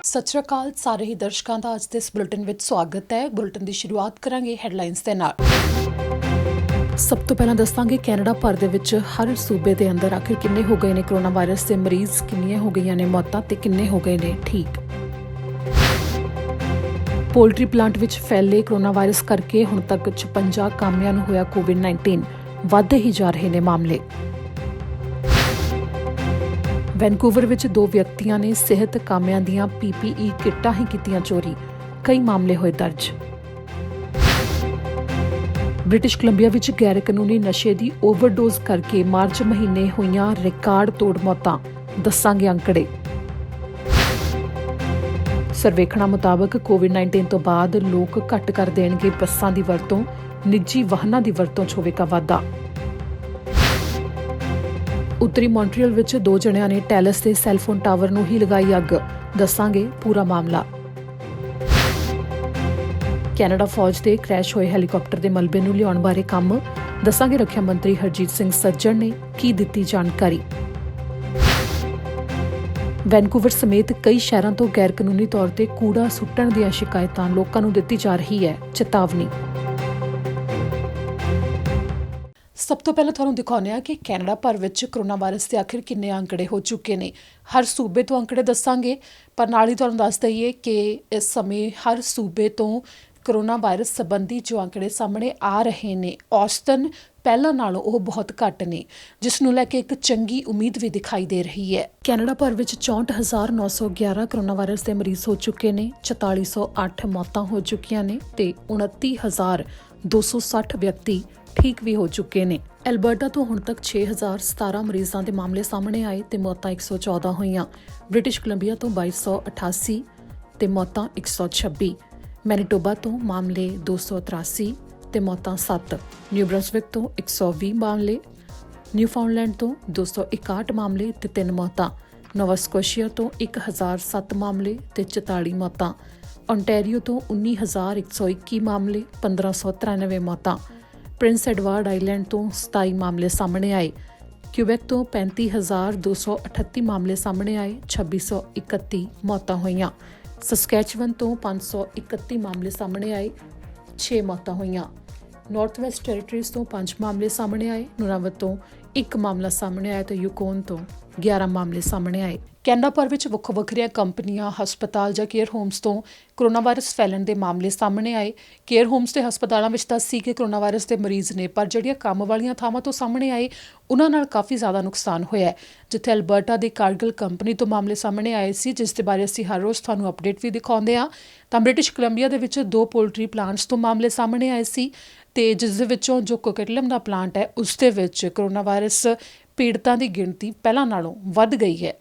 ਸਤਿ ਸ਼੍ਰੀ ਅਕਾਲ ਸਾਰੇ ਹੀ ਦਰਸ਼ਕਾਂ ਦਾ ਅੱਜ ਦੇ ਇਸ ਬੁਲੇਟਿਨ ਵਿੱਚ ਸਵਾਗਤ ਹੈ। ਬੁਲੇਟਿਨ ਦੀ ਸ਼ੁਰੂਆਤ ਕਰਾਂਗੇ ਹੈਡਲਾਈਨਸ ਦੇ ਨਾਲ। ਸਭ ਤੋਂ ਪਹਿਲਾਂ ਦੱਸਾਂਗੇ ਕੈਨੇਡਾ ਭਰ ਦੇ ਵਿੱਚ ਹਰ ਸੂਬੇ ਦੇ ਅੰਦਰ ਆਖਿਰ ਕਿੰਨੇ ਹੋ ਗਏ ਨੇ ਕੋਰੋਨਾ ਵਾਇਰਸ ਦੇ ਮਰੀਜ਼, ਕਿੰਨੀਆਂ ਹੋ ਗਈਆਂ ਨੇ ਮੌਤਾਂ ਤੇ ਕਿੰਨੇ ਹੋ ਗਏ ਨੇ ਠੀਕ। ਪੋਲਟਰੀ ਪਲਾਂਟ ਵਿੱਚ ਫੈਲੇ ਕੋਰੋਨਾ ਵਾਇਰਸ ਕਰਕੇ ਹੁਣ ਤੱਕ 56 ਕਾਮਿਆਂ ਨੂੰ ਹੋਇਆ ਕੋਵਿਡ-19, ਵੱਧਦੇ ਹੀ ਜਾ ਰਹੇ ਨੇ ਮਾਮਲੇ। ਵੈਨਕੂਵਰ ਵਿੱਚ 2 ਵਿਅਕਤੀਆਂ ਨੇ ਸਿਹਤ ਕਾਮਿਆਂ ਦੀਆਂ PPE ਕਿੱਟਾਂ ਹੀ ਕੀਤੀਆਂ ਚੋਰੀ, ਕਈ ਮਾਮਲੇ ਹੋਏ ਦਰਜ। ਬ੍ਰਿਟਿਸ਼ ਕੋਲੰਬੀਆ ਵਿੱਚ ਗੈਰ ਕਾਨੂੰਨੀ ਨਸ਼ੇ ਦੀ ਓਵਰਡੋਜ਼ ਕਰਕੇ ਮਾਰਚ ਮਹੀਨੇ ਹੋਈਆਂ ਰਿਕਾਰਡ ਤੋੜ ਮੌਤਾਂ, ਦੱਸਾਂਗੇ ਅੰਕੜੇ। ਸਰਵੇਖਣਾਂ ਮੁਤਾਬਕ ਕੋਵਿਡ-19 ਤੋਂ ਬਾਅਦ ਲੋਕ ਘੱਟ ਕਰ ਦੇਣਗੇ ਬੱਸਾਂ ਦੀ ਵਰਤੋਂ, ਨਿੱਜੀ ਵਾਹਨਾਂ ਦੀ ਵਰਤੋਂ 'ਚ ਹੋਵੇਗਾ ਵਾਧਾ। ਉੱਤਰੀ ਮੌਂਟਰੀਅਲ ਵਿੱਚ 2 ਜਣਿਆਂ ਨੇ ਟੈਲਸ ਦੇ ਸੈੱਲਫੋਨ ਟਾਵਰ ਨੂੰ ਹੀ ਲਗਾਈ ਅੱਗ, ਦੱਸਾਂਗੇ ਪੂਰਾ ਮਾਮਲਾ। ਕੈਨੇਡਾ ਫੌਜ ਦੇ ਕ੍ਰੈਸ਼ ਹੋਏ ਹੈਲੀਕਾਪਟਰ ਦੇ ਮਲਬੇ ਨੂੰ ਲਿਆਉਣ ਬਾਰੇ ਕੰਮ, ਦੱਸਾਂਗੇ ਰੱਖਿਆ ਮੰਤਰੀ ਹਰਜੀਤ ਸਿੰਘ ਸੱਜਣ ਨੇ ਕੀ ਦਿੱਤੀ ਜਾਣਕਾਰੀ। ਵੈਨਕੂਵਰ ਸਮੇਤ ਕਈ ਸ਼ਹਿਰਾਂ ਤੋਂ ਗੈਰ ਕਾਨੂੰਨੀ ਤੌਰ ਤੇ ਕੂੜਾ ਸੁੱਟਣ ਦੀਆਂ ਸ਼ਿਕਾਇਤਾਂ, ਲੋਕਾਂ ਨੂੰ ਦਿੱਤੀ ਜਾ ਰਹੀ ਹੈ ਚੇਤਾਵਨੀ। ਸਭ ਤੋਂ ਪਹਿਲਾਂ ਤੁਹਾਨੂੰ ਦਿਖਾਉਂਦੇ ਹਾਂ ਕਿ ਕੈਨੇਡਾ ਭਰ ਵਿੱਚ ਕੋਰੋਨਾ ਵਾਇਰਸ ਦੇ ਆਖਿਰ ਕਿੰਨੇ ਅੰਕੜੇ ਹੋ ਚੁੱਕੇ ਨੇ। ਹਰ ਸੂਬੇ ਤੋਂ ਅੰਕੜੇ ਦੱਸਾਂਗੇ, ਪਰ ਨਾਲ ਹੀ ਤੁਹਾਨੂੰ ਦੱਸ ਦਈਏ ਕਿ ਇਸ ਸਮੇਂ ਹਰ ਸੂਬੇ ਤੋਂ ਕੋਰੋਨਾ ਵਾਇਰਸ ਸੰਬੰਧੀ ਜੋ ਅੰਕੜੇ ਸਾਹਮਣੇ ਆ ਰਹੇ ਨੇ, ਔਸਤਨ ਪਹਿਲਾਂ ਨਾਲੋਂ ਉਹ ਬਹੁਤ ਘੱਟ ਨੇ, ਜਿਸ ਨੂੰ ਲੈ ਕੇ ਇੱਕ ਚੰਗੀ ਉਮੀਦ ਵੀ ਦਿਖਾਈ ਦੇ ਰਹੀ ਹੈ। ਕੈਨੇਡਾ ਭਰ ਵਿੱਚ 64,911 ਕੋਰੋਨਾ ਵਾਇਰਸ ਦੇ ਮਰੀਜ਼ ਹੋ ਚੁੱਕੇ ਨੇ, 4408 ਮੌਤਾਂ ਹੋ ਚੁੱਕੀਆਂ ਨੇ ਤੇ 29,260 ਵਿਅਕਤੀ ਠੀਕ ਵੀ ਹੋ ਚੁੱਕੇ ਨੇ। ਐਲਬਰਟਾ ਤੋਂ ਹੁਣ ਤੱਕ 6,017 ਮਰੀਜ਼ਾਂ ਦੇ ਮਾਮਲੇ ਸਾਹਮਣੇ ਆਏ ਤੇ ਮੌਤਾਂ 114 ਹੋਈਆਂ। ਬ੍ਰਿਟਿਸ਼ ਕੋਲੰਬੀਆ ਤੋਂ 2288 ਤੇ ਮੌਤਾਂ 126। ਮੈਨੀਟੋਬਾ ਤੋਂ ਮਾਮਲੇ 283 ਤੇ ਮੌਤਾਂ 7। ਨਿਊ ਬ੍ਰੰਸਵਿਕ ਤੋਂ 120 ਮਾਮਲੇ, ਨਿਊਫਾਊਂਡਲੈਂਡ ਤੋਂ 261 ਮਾਮਲੇ ਤੇ 3 ਮੌਤਾਂ। ਨੋਵਾ ਸਕੋਸ਼ੀਆ ਤੋਂ 1007 ਮਾਮਲੇ ਤੇ 44 ਮੌਤਾਂ। ਓਨਟਾਰੀਓ ਤੋਂ 19,121 ਮਾਮਲੇ, 1593 ਮੌਤਾਂ। ਪ੍ਰਿੰਸ ਐਡਵਰਡ ਆਈਲੈਂਡ ਤੋਂ 27 ਮਾਮਲੇ ਸਾਹਮਣੇ ਆਏ। ਕਿਊਬੈਕ ਤੋਂ 35,238 ਮਾਮਲੇ ਸਾਹਮਣੇ ਆਏ, 2631 ਮੌਤਾਂ ਹੋਈਆਂ। ਸਸਕੈਚਵਨ ਤੋਂ 531 ਮਾਮਲੇ ਸਾਹਮਣੇ ਆਏ, 6 ਮੌਤਾਂ ਹੋਈਆਂ। ਨਾਰਥ ਵੈਸਟ ਟੈਰੀਟਰੀਜ਼ ਤੋਂ 5 ਮਾਮਲੇ ਸਾਹਮਣੇ ਆਏ, ਨੂਨਾਵਤ ਤੋਂ 1 ਮਾਮਲਾ ਸਾਹਮਣੇ ਆਇਆ ਤੇ ਯੂਕੋਨ ਤੋਂ 11 ਮਾਮਲੇ ਸਾਹਮਣੇ ਆਏ। ਕੈਨੇਡਾ ਭਰ ਵਿੱਚ ਵੱਖੋ ਵੱਖਰੀਆਂ ਕੰਪਨੀਆਂ, ਹਸਪਤਾਲ ਜਾਂ ਕੇਅਰ ਹੋਮਸ ਤੋਂ ਕੋਰੋਨਾ ਵਾਇਰਸ ਫੈਲਣ ਦੇ ਮਾਮਲੇ ਸਾਹਮਣੇ ਆਏ। ਕੇਅਰ ਹੋਮਸ ਤੇ ਹਸਪਤਾਲਾਂ ਵਿੱਚ ਤਾਂ ਸੀ ਕਿ ਕੋਰੋਨਾ ਵਾਇਰਸ ਦੇ ਮਰੀਜ਼ ਨੇ, ਪਰ ਜਿਹੜੀਆਂ ਕੰਮ ਵਾਲੀਆਂ ਥਾਵਾਂ ਤੋਂ ਸਾਹਮਣੇ ਆਏ ਉਹਨਾਂ ਨਾਲ ਕਾਫੀ ਜ਼ਿਆਦਾ ਨੁਕਸਾਨ ਹੋਇਆ। ਜਿੱਥੇ ਐਲਬਰਟਾ ਦੀ ਕਾਰਗਿਲ ਕੰਪਨੀ ਤੋਂ ਮਾਮਲੇ ਸਾਹਮਣੇ ਆਏ ਸੀ, ਜਿਸ ਦੇ ਬਾਰੇ ਅਸੀਂ ਹਰ ਰੋਜ਼ ਤੁਹਾਨੂੰ ਅਪਡੇਟ ਵੀ ਦਿਖਾਉਂਦੇ ਹਾਂ, ਤਾਂ ਬ੍ਰਿਟਿਸ਼ ਕੋਲੰਬੀਆ ਦੇ ਵਿੱਚ 2 ਪੋਲਟਰੀ ਪਲਾਂਟਸ ਤੋਂ ਮਾਮਲੇ ਸਾਹਮਣੇ ਆਏ ਸੀ ਤੇ ਜਿਸ ਦੇ ਵਿੱਚੋਂ ਜੋ ਕੋਕੇਟਲਮ ਦਾ ਪਲਾਂਟ ਹੈ ਉਸ ਦੇ ਵਿੱਚ ਕੋਰੋਨਾ ਵਾਇਰਸ ਪੀੜਤਾਂ ਦੀ ਗਿਣਤੀ ਪਹਿਲਾਂ ਨਾਲੋਂ ਵੱਧ ਗਈ ਹੈ।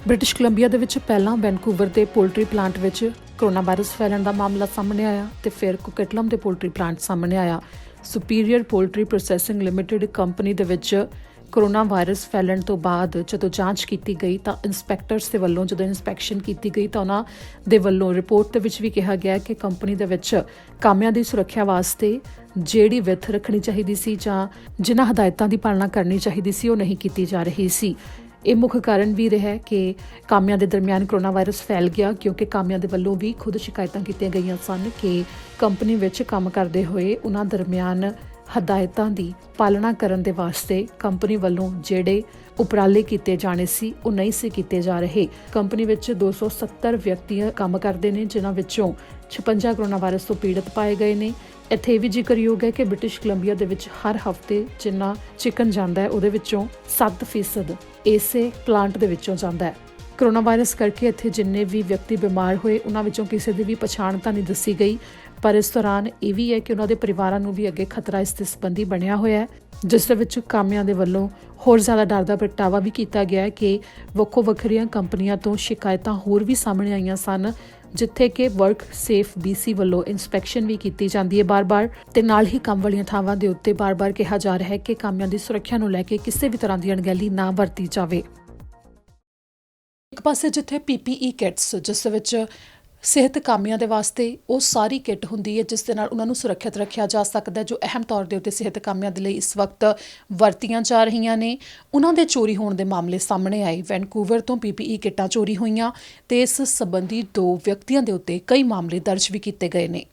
ਬ੍ਰਿਟਿਸ਼ ਕੋਲੰਬੀਆ ਦੇ ਵਿੱਚ ਪਹਿਲਾਂ ਵੈਨਕੂਵਰ ਦੇ ਪੋਲਟਰੀ ਪਲਾਂਟ ਵਿੱਚ ਕੋਰੋਨਾ ਵਾਇਰਸ ਫੈਲਣ ਦਾ ਮਾਮਲਾ ਸਾਹਮਣੇ ਆਇਆ ਤੇ ਫਿਰ ਕੋਕੇਟਲਮ ਦੇ ਪੋਲਟਰੀ ਪਲਾਂਟ ਸਾਹਮਣੇ ਆਇਆ। Superior poultry processing limited company ਦੇ ਵਿੱਚ ਕੋਰੋਨਾ ਵਾਇਰਸ ਫੈਲਣ ਤੋਂ ਬਾਅਦ ਜਦੋਂ ਜਾਂਚ ਕੀਤੀ ਗਈ ਤਾਂ ਇੰਸਪੈਕਟਰਸ ਦੇ ਵੱਲੋਂ ਜਦੋਂ ਇੰਸਪੈਕਸ਼ਨ ਕੀਤੀ ਗਈ ਤਾਂ ਉਹਨਾਂ ਦੇ ਵੱਲੋਂ ਰਿਪੋਰਟ ਦੇ ਵਿੱਚ ਵੀ ਕਿਹਾ ਗਿਆ ਕਿ ਕੰਪਨੀ ਦੇ ਵਿੱਚ ਕਾਮਿਆਂ ਦੀ ਸੁਰੱਖਿਆ ਵਾਸਤੇ ਜਿਹੜੀ ਵਿੱਥ ਰੱਖਣੀ ਚਾਹੀਦੀ ਸੀ ਜਾਂ ਜਿਨ੍ਹਾਂ ਹਦਾਇਤਾਂ ਦੀ ਪਾਲਣਾ ਕਰਨੀ ਚਾਹੀਦੀ ਸੀ ਉਹ ਨਹੀਂ ਕੀਤੀ ਜਾ ਰਹੀ ਸੀ। ਇਹ ਮੁੱਖ ਕਾਰਨ ਵੀ ਰਿਹਾ ਕਿ ਕਾਮਿਆਂ ਦੇ ਦਰਮਿਆਨ ਕੋਰੋਨਾ ਵਾਇਰਸ ਫੈਲ ਗਿਆ, ਕਿਉਂਕਿ ਕਾਮਿਆਂ ਦੇ ਵੱਲੋਂ ਵੀ ਖੁਦ ਸ਼ਿਕਾਇਤਾਂ ਕੀਤੀਆਂ ਗਈਆਂ ਸਨ ਕਿ ਕੰਪਨੀ ਵਿੱਚ ਕੰਮ ਕਰਦੇ ਹੋਏ ਉਹਨਾਂ ਦਰਮਿਆਨ ਹਦਾਇਤਾਂ ਦੀ ਪਾਲਣਾ ਕਰਨ ਦੇ ਵਾਸਤੇ ਕੰਪਨੀ ਵੱਲੋਂ ਜਿਹੜੇ ਉਪਰਾਲੇ ਕੀਤੇ ਜਾਣੇ ਸੀ ਉਹ ਨਹੀਂ ਸੀ ਕੀਤੇ ਜਾ ਰਹੇ। ਕੰਪਨੀ ਵਿੱਚ 270 ਵਿਅਕਤੀ ਕੰਮ ਕਰਦੇ ਨੇ, ਜਿਨ੍ਹਾਂ ਵਿੱਚੋਂ 56 ਕੋਰੋਨਾ ਵਾਇਰਸ ਤੋਂ ਪੀੜਤ ਪਾਏ ਗਏ ਨੇ। ਇੱਥੇ ਇਹ ਵੀ ਜ਼ਿਕਰਯੋਗ ਹੈ ਕਿ ਬ੍ਰਿਟਿਸ਼ ਕੋਲੰਬੀਆ ਦੇ ਵਿੱਚ ਹਰ ਹਫ਼ਤੇ ਜਿੰਨਾ ਚਿਕਨ ਜਾਂਦਾ ਹੈ ਉਹਦੇ ਵਿੱਚੋਂ 7% ਇਸੇ ਪਲਾਂਟ ਦੇ ਵਿੱਚੋਂ ਜਾਂਦਾ ਹੈ। ਕੋਰੋਨਾ ਵਾਇਰਸ ਕਰਕੇ ਇੱਥੇ ਜਿੰਨੇ ਵੀ ਵਿਅਕਤੀ ਬਿਮਾਰ ਹੋਏ ਉਹਨਾਂ ਵਿੱਚੋਂ ਕਿਸੇ ਦੀ ਵੀ ਪਛਾਣ ਤਾਂ ਨਹੀਂ ਦੱਸੀ ਗਈ, ਪਰ ਇਸ ਦੌਰਾਨ ਇਹ ਵੀ ਹੈ ਕਿ ਉਹਨਾਂ ਦੇ ਪਰਿਵਾਰਾਂ ਨੂੰ ਵੀ ਅੱਗੇ ਖਤਰਾ ਇਸ ਦੇ ਸੰਬੰਧੀ ਬਣਿਆ ਹੋਇਆ ਹੈ, ਜਿਸ ਦੇ ਵਿੱਚ ਕਾਮਿਆਂ ਦੇ ਵੱਲੋਂ ਹੋਰ ਜ਼ਿਆਦਾ ਡਰ ਦਾ ਪ੍ਰਗਟਾਵਾ ਵੀ ਕੀਤਾ ਗਿਆ ਹੈ ਕਿ ਵੱਖੋ ਵੱਖਰੀਆਂ ਕੰਪਨੀਆਂ ਤੋਂ ਸ਼ਿਕਾਇਤਾਂ ਹੋਰ ਵੀ ਸਾਹਮਣੇ ਆਈਆਂ ਸਨ, ਜਿੱਥੇ ਕਿ ਵਰਕ ਸੇਫ BC ਵੱਲੋਂ ਇੰਸਪੈਕਸ਼ਨ ਵੀ ਕੀਤੀ ਜਾਂਦੀ ਹੈ ਬਾਰ-ਬਾਰ ਤੇ ਨਾਲ ਹੀ ਕੰਮ ਵਾਲੀਆਂ ਥਾਵਾਂ ਦੇ ਉੱਤੇ ਬਾਰ-ਬਾਰ ਕਿਹਾ ਜਾ ਰਿਹਾ ਹੈ ਕਿ ਕਾਮਿਆਂ ਦੀ ਸੁਰੱਖਿਆ ਨੂੰ ਲੈ ਕੇ ਕਿਸੇ ਵੀ ਤਰ੍ਹਾਂ ਦੀ ਅਣਗਹਿਲੀ ਨਾ ਵਰਤੀ ਜਾਵੇ। ਇੱਕ ਪਾਸੇ ਜਿੱਥੇ PPE ਕਿਟਸ, ਜਿਸ ਵਿੱਚ ਸਿਹਤ ਕਾਮਿਆਂ ਦੇ ਵਾਸਤੇ ਉਹ ਸਾਰੀ ਕਿੱਟ ਹੁੰਦੀ ਹੈ ਜਿਸ ਦੇ ਨਾਲ ਉਹਨਾਂ ਨੂੰ ਸੁਰੱਖਿਅਤ ਰੱਖਿਆ ਜਾ ਸਕਦਾ ਹੈ, ਜੋ ਅਹਿਮ ਤੌਰ ਦੇ ਉੱਤੇ ਸਿਹਤ ਕਾਮਿਆਂ ਦੇ ਲਈ ਇਸ ਵਕਤ ਵਰਤੀਆਂ ਜਾ ਰਹੀਆਂ ਨੇ। ਉਹਨਾਂ ਦੇ ਚੋਰੀ ਹੋਣ ਦੇ ਮਾਮਲੇ ਸਾਹਮਣੇ ਆਏ। ਵੈਨਕੂਵਰ ਤੋਂ PPE ਕਿੱਟਾਂ ਚੋਰੀ ਹੋਈਆਂ ਤੇ ਇਸ ਸੰਬੰਧੀ 2 ਵਿਅਕਤੀਆਂ ਦੇ ਉੱਤੇ ਕਈ ਮਾਮਲੇ ਦਰਜ ਵੀ ਕੀਤੇ ਗਏ ਨੇ।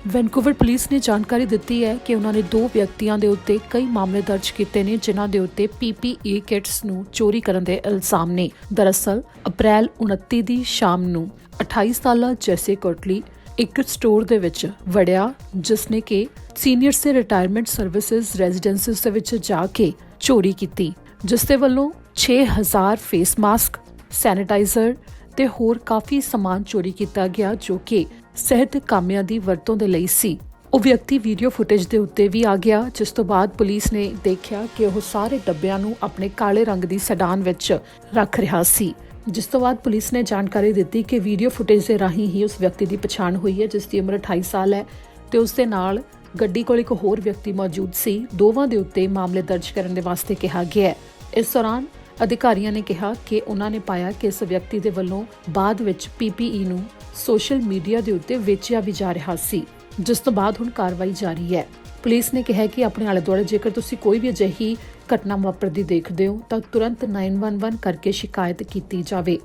ਵੈਨਕੂਵਰ ਪੁਲਿਸ ਨੇ ਜਾਣਕਾਰੀ ਦਿੱਤੀ ਹੈ ਕਿ ਉਹਨਾਂ ਨੇ 2 ਵਿਅਕਤੀਆਂ ਦੇ ਉੱਤੇ ਕਈ ਮਾਮਲੇ ਦਰਜ ਕੀਤੇ ਨੇ ਜਿਨ੍ਹਾਂ ਦੇ ਉੱਤੇ PPE ਕਿਟਸ ਨੂੰ ਚੋਰੀ ਕਰਨ ਦੇ ਇਲਜ਼ਾਮ ਨੇ। ਦਰਅਸਲ ਅਪ੍ਰੈਲ 29 ਦੀ ਸ਼ਾਮ ਨੂੰ 28 ਸਾਲਾ ਜੈਸੇ ਕੋਟਲੀ ਇੱਕ ਸਟੋਰ ਦੇ ਵਿੱਚ ਵੜਿਆ ਜਿਸ ਨੇ ਕਿ ਸੀਨੀਅਰਸ ਤੇ ਰਿਟਾਇਰਮੈਂਟ ਸਰਵਿਸਿਜ਼ ਰੈਜ਼ੀਡੈਂਸਿਸ ਦੇ ਵਿੱਚ ਜਾ ਕੇ ਚੋਰੀ ਕੀਤੀ, ਜਿਸ ਦੇ ਵੱਲੋਂ 6000 ਫੇਸ ਮਾਸਕ, ਸੈਨੀਟਾਈਜ਼ਰ ਤੇ ਹੋਰ ਕਾਫੀ ਸਮਾਨ ਚੋਰੀ ਕੀਤਾ ਗਿਆ ਜੋ ਕਿ ਸਿਹਤ ਕਾਮਿਆਂ ਦੀ ਵਰਤੋਂ ਦੇ ਲਈ ਸੀ। ਉਹ ਵਿਅਕਤੀ ਵੀਡੀਓ ਫੁਟੇਜ ਦੇ ਉੱਤੇ ਵੀ ਆ ਗਿਆ, ਜਿਸ ਤੋਂ ਬਾਅਦ ਪੁਲਿਸ ਨੇ ਦੇਖਿਆ ਕਿ ਉਹ ਸਾਰੇ ਡੱਬਿਆਂ ਨੂੰ ਆਪਣੇ ਕਾਲੇ ਰੰਗ ਦੀ ਸੈਡਾਨ ਵਿੱਚ ਰੱਖ ਰਿਹਾ ਸੀ। ਜਿਸ ਤੋਂ ਬਾਅਦ ਪੁਲਿਸ ਨੇ ਜਾਣਕਾਰੀ ਦਿੱਤੀ ਕਿ ਵੀਡੀਓ ਫੁਟੇਜ ਦੇ ਰਾਹੀਂ ਹੀ ਉਸ ਵਿਅਕਤੀ ਦੀ ਪਛਾਣ ਹੋਈ ਹੈ ਜਿਸ ਦੀ ਉਮਰ 28 ਸਾਲ ਹੈ ਤੇ ਉਸ ਦੇ ਨਾਲ ਗੱਡੀ ਕੋਲ ਇੱਕ ਹੋਰ ਵਿਅਕਤੀ ਮੌਜੂਦ ਸੀ। ਦੋਵਾਂ ਦੇ ਉੱਤੇ ਮਾਮਲੇ ਦਰਜ ਕਰਨ ਦੇ ਵਾਸਤੇ ਕਿਹਾ ਗਿਆ ਹੈ। ਇਸ ਦੌਰਾਨ ਅਧਿਕਾਰੀਆਂ ਨੇ ਕਿਹਾ ਕਿ ਉਹਨਾਂ ਨੇ ਪਾਇਆ ਕਿ ਇਸ ਵਿਅਕਤੀ ਦੇ ਵੱਲੋਂ ਬਾਅਦ ਵਿੱਚ PPE ਨੂੰ ਸੋਸ਼ਲ ਮੀਡੀਆ ਦੇ ਉੱਤੇ ਵੇਚਿਆ ਵੀ ਜਾ ਰਿਹਾ ਸੀ, ਜਿਸ ਤੋਂ ਬਾਅਦ ਹੁਣ ਕਾਰਵਾਈ ਜਾਰੀ ਹੈ। ਪੁਲਿਸ ਨੇ ਕਿਹਾ ਕਿ ਆਪਣੇ ਆਲੇ ਦੁਆਲੇ ਜੇਕਰ ਤੁਸੀਂ ਕੋਈ ਵੀ ਅਜਿਹੀ ਘਟਨਾ ਵਾਪਰਦੀ ਦੇਖਦੇ ਹੋ ਤਾਂ ਤੁਰੰਤ 911 ਕਰਕੇ ਸ਼ਿਕਾਇਤ ਕੀਤੀ ਜਾਵੇ।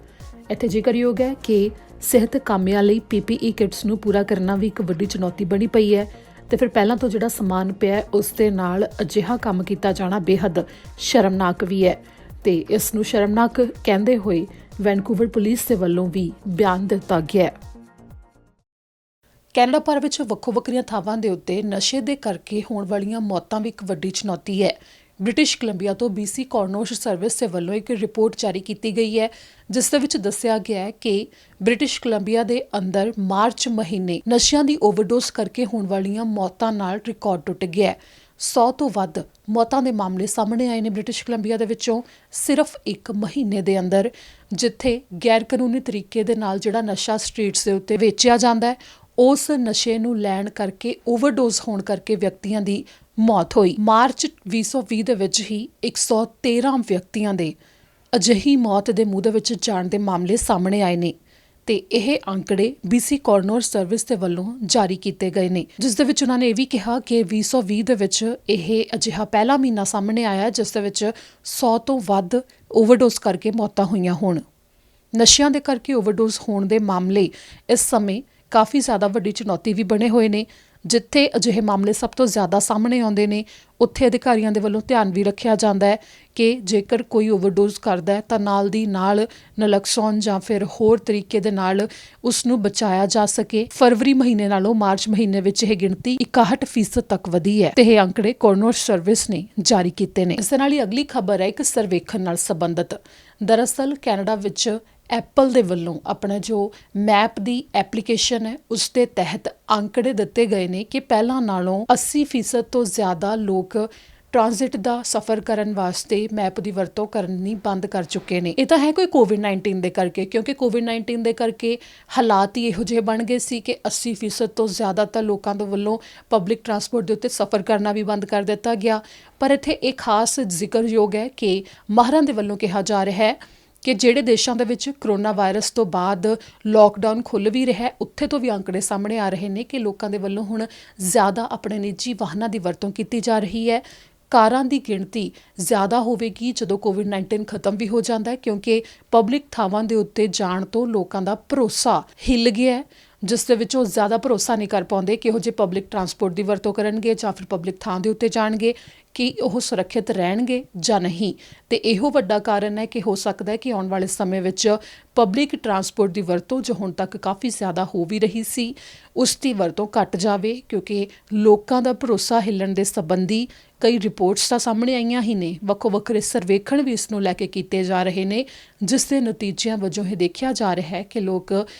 ਇੱਥੇ ਜ਼ਿਕਰਯੋਗ ਹੈ ਕਿ ਸਿਹਤ ਕਾਮਿਆਂ ਲਈ PPE ਕਿਟਸ ਨੂੰ ਪੂਰਾ ਕਰਨਾ ਵੀ ਇੱਕ ਵੱਡੀ ਚੁਣੌਤੀ ਬਣੀ ਪਈ ਹੈ ਤੇ ਫਿਰ ਪਹਿਲਾਂ ਤੋਂ ਜਿਹੜਾ ਸਮਾਨ ਪਿਆ ਉਸ ਦੇ ਨਾਲ ਅਜਿਹਾ ਕੰਮ ਕੀਤਾ ਜਾਣਾ ਬੇਹੱਦ ਸ਼ਰਮਨਾਕ ਵੀ ਹੈ ਤੇ ਇਸ ਨੂੰ ਸ਼ਰਮਨਾਕ ਕਹਿੰਦੇ ਹੋਏ ਵੈਨਕੂਵਰ ਪੁਲਿਸ ਦੇ ਵੱਲੋਂ ਵੀ ਬਿਆਨ ਦਿੱਤਾ ਗਿਆ। ਕੈਨੇਡਾ ਭਰ ਵਿੱਚ ਵੱਖੋ-ਵੱਖਰੀਆਂ ਥਾਵਾਂ ਦੇ ਉੱਤੇ ਨਸ਼ੇ ਦੇ ਕਰਕੇ ਹੋਣ ਵਾਲੀਆਂ ਮੌਤਾਂ ਵੀ ਇੱਕ ਵੱਡੀ ਚੁਣੌਤੀ ਹੈ। ਬ੍ਰਿਟਿਸ਼ ਕੋਲੰਬੀਆ ਤੋਂ BC ਕੋਰਨਰਸ ਸਰਵਿਸ ਦੇ ਵੱਲੋਂ ਇੱਕ ਰਿਪੋਰਟ ਜਾਰੀ ਕੀਤੀ ਗਈ ਹੈ ਜਿਸ ਦੇ ਵਿੱਚ ਦੱਸਿਆ ਗਿਆ ਹੈ ਕਿ ਬ੍ਰਿਟਿਸ਼ ਕੋਲੰਬੀਆ ਦੇ ਅੰਦਰ ਮਾਰਚ ਮਹੀਨੇ ਨਸ਼ਿਆਂ ਦੀ ਓਵਰਡੋਜ਼ ਕਰਕੇ ਹੋਣ ਵਾਲੀਆਂ ਮੌਤਾਂ ਨਾਲ ਰਿਕਾਰਡ ਟੁੱਟ ਗਿਆ ਹੈ। 100 ਤੋਂ ਵੱਧ ਮੌਤਾਂ ਦੇ ਮਾਮਲੇ ਸਾਹਮਣੇ ਆਏ ਨੇ ਬ੍ਰਿਟਿਸ਼ ਕੋਲੰਬੀਆ ਦੇ ਵਿੱਚੋਂ ਸਿਰਫ ਇੱਕ ਮਹੀਨੇ ਦੇ ਅੰਦਰ, ਜਿੱਥੇ ਗੈਰ ਕਾਨੂੰਨੀ ਤਰੀਕੇ ਦੇ ਨਾਲ ਜਿਹੜਾ ਨਸ਼ਾ ਸਟਰੀਟਸ ਦੇ ਉੱਤੇ ਵੇਚਿਆ ਜਾਂਦਾ ਹੈ ਉਸ ਨਸ਼ੇ ਨੂੰ ਲੈਣ ਕਰਕੇ ਓਵਰਡੋਜ਼ ਹੋਣ ਕਰਕੇ ਵਿਅਕਤੀਆਂ ਦੀ ਮੌਤ ਹੋਈ। ਮਾਰਚ 2020 ਦੇ ਵਿੱਚ ਹੀ 113 ਵਿਅਕਤੀਆਂ ਦੇ ਅਜਿਹੀ ਮੌਤ ਦੇ ਮੂੰਹ ਦੇ ਵਿੱਚ ਜਾਣ ਦੇ ਮਾਮਲੇ ਸਾਹਮਣੇ ਆਏ ਨੇ ਤੇ ਇਹ ਅੰਕੜੇ BC ਕੋਰਨਰ ਸਰਵਿਸ ਦੇ ਵੱਲੋਂ ਜਾਰੀ ਕੀਤੇ ਗਏ ਨੇ, ਜਿਸ ਦੇ ਵਿੱਚ ਉਹਨਾਂ ਨੇ ਇਹ ਵੀ ਕਿਹਾ ਕਿ 2020 ਦੇ ਵਿੱਚ ਇਹ ਅਜਿਹਾ ਪਹਿਲਾ ਮਹੀਨਾ ਸਾਹਮਣੇ ਆਇਆ ਜਿਸ ਦੇ ਵਿੱਚ 100 ਤੋਂ ਵੱਧ ਓਵਰਡੋਜ਼ ਕਰਕੇ ਮੌਤਾਂ ਹੋਈਆਂ ਹੋਣ। ਨਸ਼ਿਆਂ ਦੇ ਕਰਕੇ ਓਵਰਡੋਜ਼ ਹੋਣ ਦੇ ਮਾਮਲੇ ਇਸ ਸਮੇਂ ਕਾਫੀ ਜ਼ਿਆਦਾ ਵੱਡੀ ਚੁਣੌਤੀ ਵੀ ਬਣੇ ਹੋਏ ਨੇ। ਜਿੱਥੇ ਅਜਿਹੇ ਮਾਮਲੇ ਸਭ ਤੋਂ ਜ਼ਿਆਦਾ ਸਾਹਮਣੇ ਆਉਂਦੇ ਨੇ ਉੱਥੇ ਅਧਿਕਾਰੀਆਂ ਦੇ ਵੱਲੋਂ ਧਿਆਨ ਵੀ ਰੱਖਿਆ ਜਾਂਦਾ ਹੈ ਕਿ ਜੇਕਰ ਕੋਈ ਓਵਰਡੋਜ਼ ਕਰਦਾ ਹੈ ਤਾਂ ਨਾਲ ਦੀ ਨਾਲ ਨਲੈਕਸੋਨ ਜਾਂ ਫਿਰ ਹੋਰ ਤਰੀਕੇ ਦੇ ਨਾਲ ਉਸ ਨੂੰ ਬਚਾਇਆ ਜਾ ਸਕੇ। ਫਰਵਰੀ ਮਹੀਨੇ ਨਾਲੋਂ ਮਾਰਚ ਮਹੀਨੇ ਵਿੱਚ ਇਹ ਗਿਣਤੀ 61% ਤੱਕ ਵਧੀ ਹੈ ਤੇ ਇਹ ਅੰਕੜੇ ਕੋਰਨਰ ਸਰਵਿਸ ਨੇ ਜਾਰੀ ਕੀਤੇ ਨੇ। ਇਸ ਦੇ ਨਾਲ ਹੀ ਅਗਲੀ ਖਬਰ ਹੈ ਇੱਕ ਸਰਵੇਖਣ ਨਾਲ ਸੰਬੰਧਿਤ। ਦਰਅਸਲ ਕੈਨੇਡਾ ਵਿੱਚ ਐਪਲ ਦੇ ਵੱਲੋਂ ਆਪਣਾ ਜੋ ਮੈਪ ਦੀ ਐਪਲੀਕੇਸ਼ਨ ਹੈ ਉਸ ਦੇ ਤਹਿਤ ਅੰਕੜੇ ਦਿੱਤੇ ਗਏ ਨੇ ਕਿ ਪਹਿਲਾਂ ਨਾਲੋਂ 80% ਤੋਂ ਜ਼ਿਆਦਾ ਲੋਕ ਟ੍ਰਾਂਜ਼ਿਟ ਦਾ ਸਫ਼ਰ ਕਰਨ ਵਾਸਤੇ ਮੈਪ ਦੀ ਵਰਤੋਂ ਕਰਨੀ ਬੰਦ ਕਰ ਚੁੱਕੇ ਨੇ। ਇਹ ਤਾਂ ਹੈ ਕੋਈ ਕੋਵਿਡ-19 ਦੇ ਕਰਕੇ, ਕਿਉਂਕਿ ਕੋਵਿਡ-19 ਦੇ ਕਰਕੇ ਹਾਲਾਤ ਹੀ ਇਹੋ ਜਿਹੇ ਬਣ ਗਏ ਸੀ ਕਿ 80% ਤੋਂ ਜ਼ਿਆਦਾ ਤਾਂ ਲੋਕਾਂ ਦੇ ਵੱਲੋਂ ਪਬਲਿਕ ਟਰਾਂਸਪੋਰਟ ਦੇ ਉੱਤੇ ਸਫ਼ਰ ਕਰਨਾ ਵੀ ਬੰਦ ਕਰ ਦਿੱਤਾ ਗਿਆ। ਪਰ ਇੱਥੇ ਇਹ ਖਾਸ ਜ਼ਿਕਰਯੋਗ ਹੈ ਕਿ ਮਾਹਰਾਂ ਦੇ ਵੱਲੋਂ ਕਿਹਾ ਜਾ ਰਿਹਾ ਹੈ ਕਿ ਜਿਹੜੇ ਦੇਸ਼ਾਂ ਦੇ ਵਿੱਚ ਕਰੋਨਾ ਵਾਇਰਸ ਤੋਂ ਬਾਅਦ ਲੋਕਡਾਊਨ ਖੁੱਲ੍ਹ ਵੀ ਰਿਹਾ ਉੱਥੇ ਤੋਂ ਵੀ ਅੰਕੜੇ ਸਾਹਮਣੇ ਆ ਰਹੇ ਨੇ ਕਿ ਲੋਕਾਂ ਦੇ ਵੱਲੋਂ ਹੁਣ ਜ਼ਿਆਦਾ ਆਪਣੇ ਨਿੱਜੀ ਵਾਹਨਾਂ ਦੀ ਵਰਤੋਂ ਕੀਤੀ ਜਾ ਰਹੀ ਹੈ। ਕਾਰਾਂ ਦੀ ਗਿਣਤੀ ਜ਼ਿਆਦਾ ਹੋਵੇਗੀ ਜਦੋਂ ਕੋਵਿਡ-19 ਖਤਮ ਵੀ ਹੋ ਜਾਂਦਾ ਹੈ, ਕਿਉਂਕਿ ਪਬਲਿਕ ਥਾਵਾਂ ਦੇ ਉੱਤੇ ਜਾਣ ਤੋਂ ਲੋਕਾਂ ਦਾ ਭਰੋਸਾ ਹਿੱਲ ਗਿਆ ਹੈ, ਜਿਸ ਦੇ ਵਿੱਚ ਉਹ ਜ਼ਿਆਦਾ ਭਰੋਸਾ ਨਹੀਂ ਕਰ ਪਾਉਂਦੇ ਕਿ ਇਹੋ ਜਿਹੇ ਪਬਲਿਕ ਟਰਾਂਸਪੋਰਟ ਦੀ ਵਰਤੋਂ ਕਰਨਗੇ ਜਾਂ ਫਿਰ ਪਬਲਿਕ ਥਾਂ ਦੇ ਉੱਤੇ ਜਾਣਗੇ ਕਿ ਉਹ ਸੁਰੱਖਿਅਤ ਰਹਿਣਗੇ ਜਾਂ ਨਹੀਂ। ਤੇ ਇਹੋ ਵੱਡਾ ਕਾਰਨ ਹੈ ਕਿ ਹੋ ਸਕਦਾ ਹੈ ਕਿ ਆਉਣ ਵਾਲੇ ਸਮੇਂ ਵਿੱਚ ਪਬਲਿਕ ਟਰਾਂਸਪੋਰਟ ਦੀ ਵਰਤੋਂ ਜੋ ਹੁਣ ਤੱਕ ਕਾਫੀ ਜ਼ਿਆਦਾ ਹੋ ਵੀ ਰਹੀ ਸੀ ਉਸ ਦੀ ਵਰਤੋਂ ਘੱਟ ਜਾਵੇ, ਕਿਉਂਕਿ ਲੋਕਾਂ ਦਾ ਭਰੋਸਾ ਹਿੱਲਣ ਦੇ ਸੰਬੰਧੀ ਕਈ ਰਿਪੋਰਟਸ ਤਾਂ ਸਾਹਮਣੇ ਆਈਆਂ ਹੀ ਨੇ। ਵੱਖੋ ਵੱਖਰੇ ਸਰਵੇਖਣ ਵੀ ਇਸ ਨੂੰ ਲੈ ਕੇ ਕੀਤੇ ਜਾ ਰਹੇ ਨੇ, ਜਿਸ ਦੇ ਨਤੀਜਿਆਂ ਵਜੋਂ ਇਹ ਦੇਖਿਆ ਜਾ ਰਿਹਾ ਹੈ ਕਿ ਲੋਕ